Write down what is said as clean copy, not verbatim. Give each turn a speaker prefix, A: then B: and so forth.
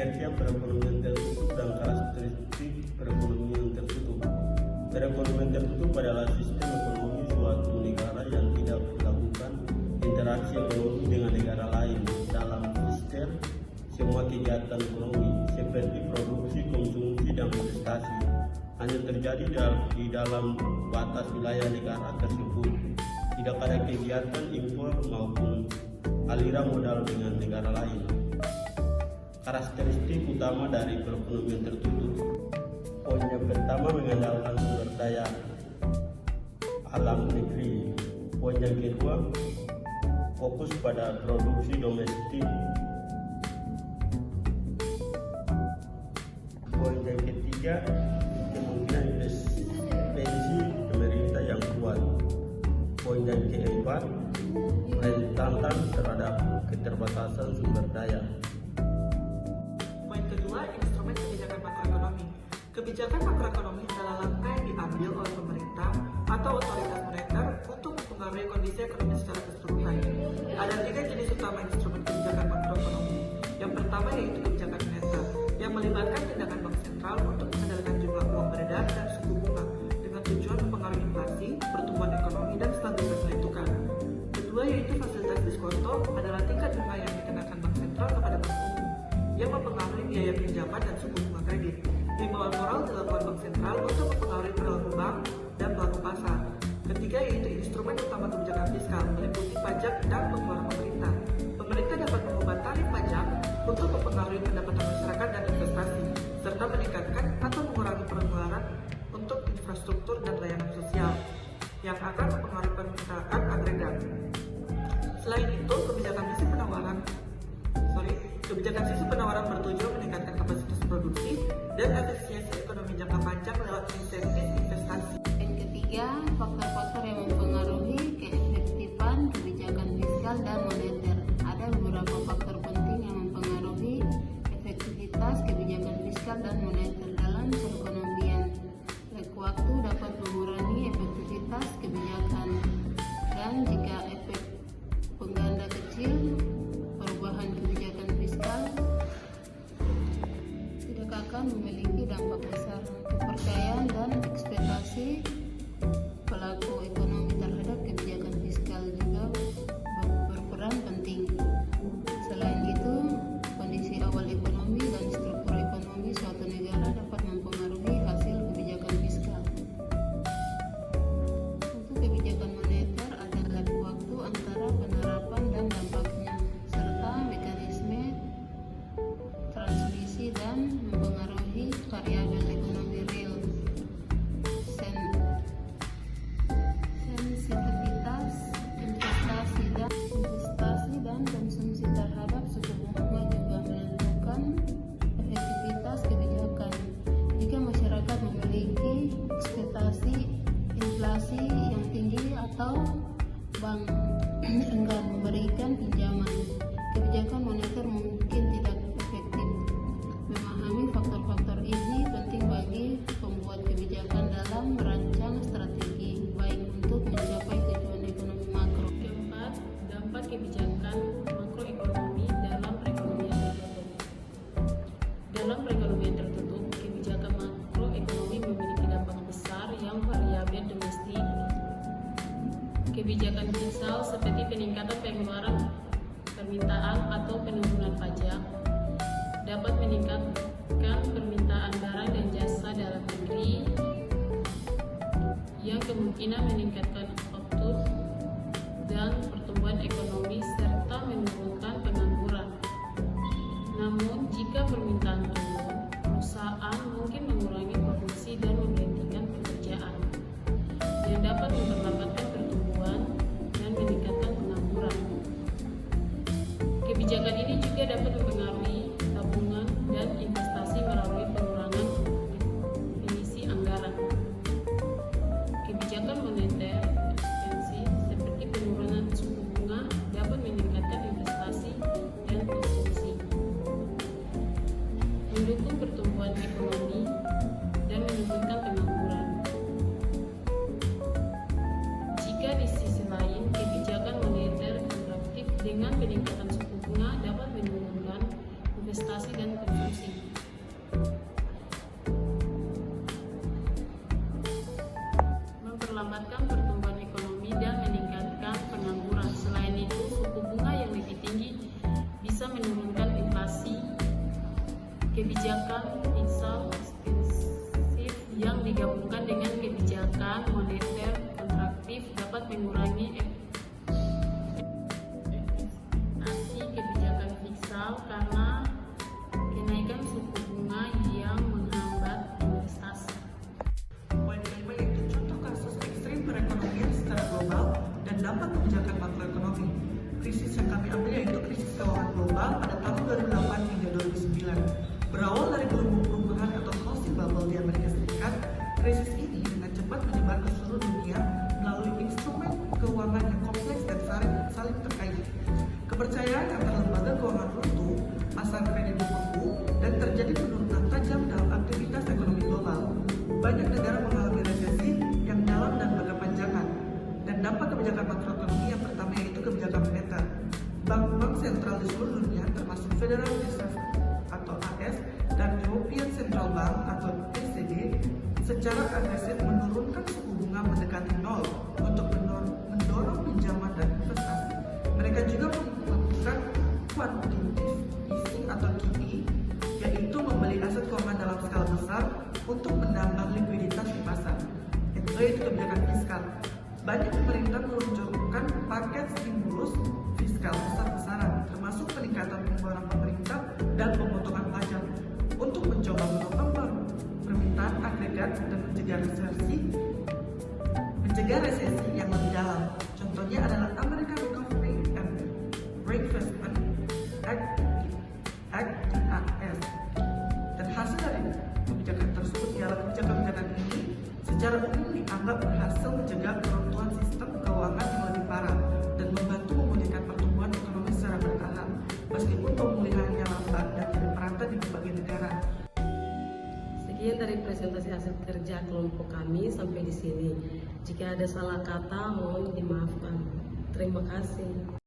A: Kinerja perekonomian tertutup dan karakteristik perekonomian tertutup. Perekonomian tertutup adalah sistem ekonomi suatu negara yang tidak melakukan interaksi ekonomi dengan negara lain. Dalam sistem, semua kegiatan ekonomi seperti produksi, konsumsi, dan investasi hanya terjadi di dalam batas wilayah negara tersebut. Tidak ada kegiatan impor maupun aliran modal dengan negara lain. Karakteristik utama dari perekonomian tertutup. Poin yang pertama, mengandalkan sumber daya alam negeri. Poin yang kedua, fokus pada produksi domestik. Poin yang ketiga, kemungkinan intervensi pemerintah yang kuat. Poin yang keempat, rentan terhadap keterbatasan sumber daya.
B: Poin kedua, instrumen kebijakan makroekonomi. Kebijakan makroekonomi adalah langkah yang diambil oleh pemerintah atau otoritas moneter untuk mempengaruhi kondisi ekonomi secara keseluruhan. Ada 3 jenis utama instrumen kebijakan makroekonomi. Yang pertama yaitu kebijakan moneter, yang melibatkan tindakan bank sentral untuk mengendalikan jumlah uang beredar dan suku bunga dengan tujuan mempengaruhi inflasi, pertumbuhan ekonomi, dan stabilitas nilai tukar. Kedua yaitu fasilitas diskonto, adalah tingkat bunga yang dikenakan bank sentral kepada bank umum yang mempengaruhi biaya pinjaman dan suku bunga kredit. Himbauan moral dilakukan bank sentral untuk mempengaruhi perilaku bank dan pelaku pasar. Ketiga yaitu instrumen utama kebijakan fiskal, meliputi pajak dan pengeluaran pemerintah. Pemerintah dapat mengubah tarif pajak untuk mempengaruhi pendapatan masyarakat dan investasi, serta meningkatkan atau mengurangi pengeluaran untuk infrastruktur dan layanan sosial yang akan mempengaruhi permintaan agregat. Selain itu, kebijakan sisi penawaran bertujuan meningkatkan kapasitas produksi dan efisiensi ekonomi jangka panjang lewat insentif investasi.
C: Yang ketiga, faktor-faktor yang mempengaruhi keefektifan kebijakan fiskal dan moneter. Ada beberapa faktor penting yang mempengaruhi efektivitas kebijakan fiskal dan moneter dalam perekonomian. Waktu dapat mengurangi efektivitas kebijakan, dan jika efek pengganda kecil, perubahan kebijakan fiskal tidak akan memiliki dampak besar. Kepercayaan dan ekspektasi pelaku ekonomi terhadap kebijakan fiskal juga berperan penting. Selain itu, kondisi awal ekonomi dan struktur ekonomi suatu negara dapat mempengaruhi hasil kebijakan fiskal. Untuk kebijakan moneter ada lag waktu antara penerapan dan dampaknya, serta mekanisme transmisi dan mempengaruhi variabel ekonomi real. Sensitivitas investasi dan konsumsi terhadap suku bunga juga menentukan efektivitas kebijakan. Jika masyarakat memiliki ekspektasi inflasi yang tinggi atau bank enggan memberikan pinjaman, kebijakan moneter mungkin tidak efektif. Memahami faktor-faktor ini penting bagi pembuat kebijakan dalam merancang strategi baik untuk mencapai tujuan ekonomi makro.
D: Keempat, dampak kebijakan makroekonomi dalam perekonomian tertutup. Dalam perekonomian tertutup, kebijakan makroekonomi memiliki dampak besar yang variabel domestik. Kebijakan fiskal seperti peningkatan pengeluaran permintaan atau penurunan pajak dapat meningkatkan permintaan barang dan jasa dalam negeri yang kemungkinan meningkatkan output dan pertumbuhan ekonomi serta menurunkan pengangguran. Namun, jika permintaan turun, perusahaan mungkin mengurangi produksi dan menghentikan pekerjaan, yang dapat memperlambatkan pertumbuhan dan meningkatkan pengangguran. Kebijakan ini juga dapat mempengaruhi tabungan dan investasi melalui pengurangan emisi anggaran. Kebijakan moneter ekstensi seperti penurunan suku bunga dapat meningkatkan investasi dan konsumsi, mendukung pertumbuhan ekonomi, dan menurunkan pengangguran. melambatkan pertumbuhan ekonomi dan meningkatkan pengangguran. Selain itu, suku bunga yang lebih tinggi bisa menurunkan inflasi. Kebijakan fiskal ekstensif yang digabungkan dengan kebijakan moneter kontraktif dapat mengurangi efektivitas kebijakan fiskal karena kenaikan suku bunga yang menghambat investasi.
B: Poin kelima yaitu contoh kasus ekstrim perekonomian secara global dan dampak kebijakan makroekonomi. Krisis yang kami ambil yaitu krisis keuangan global pada tahun 2008 hingga 2009. Berawal dari gelombang perubahan atau housing bubble di Amerika Serikat, krisis ini dengan cepat menyebar ke seluruh dunia melalui instrumen keuangan yang kompleks dan saling terkait. Kepercayaan antara lembaga keuangan runtuh, pasar kredit beku, dan terjadi penurunan tajam dalam aktivitas ekonomi global. Banyak negara mengalami resesi yang dalam dan berkepanjangan. Dan dampak kebijakan makroekonomi yang pertama yaitu kebijakan moneter. Bank-bank sentral di seluruh dunia termasuk Federal Reserve atau AS dan European Central Bank atau ECB secara agresif menurunkan suku bunga mendekati nol untuk mendorong pinjaman dan investasi. Mereka juga melakukan quantitative easing atau QE, yaitu membeli aset keuangan dalam skala besar untuk menambah likuiditas di pasar. Itu kebijakan fiskal. Banyak pemerintah meluncurkan paket stimulus fiskal besar-besaran, termasuk peningkatan pengeluaran pemerintah dan pemotongan pajak untuk mencoba menopang permintaan agregat dan mencegah resesi yang lebih dalam. Contohnya adalah American Recovery and Reinvestment Act (ARS). Dan hasil dari kebijakan tersebut ialah kebijakan ini secara umum dianggap berhasil mencegah keruntuhan sistem keuangan yang lebih parah dan membantu memulihkan pertumbuhan ekonomi secara bertahap, meskipun pemulihannya lambat dan tidak merata di berbagai negara.
E: Sekian dari presentasi hasil kerja kelompok kami sampai di sini. Jika ada salah kata, mohon dimaafkan. Terima kasih.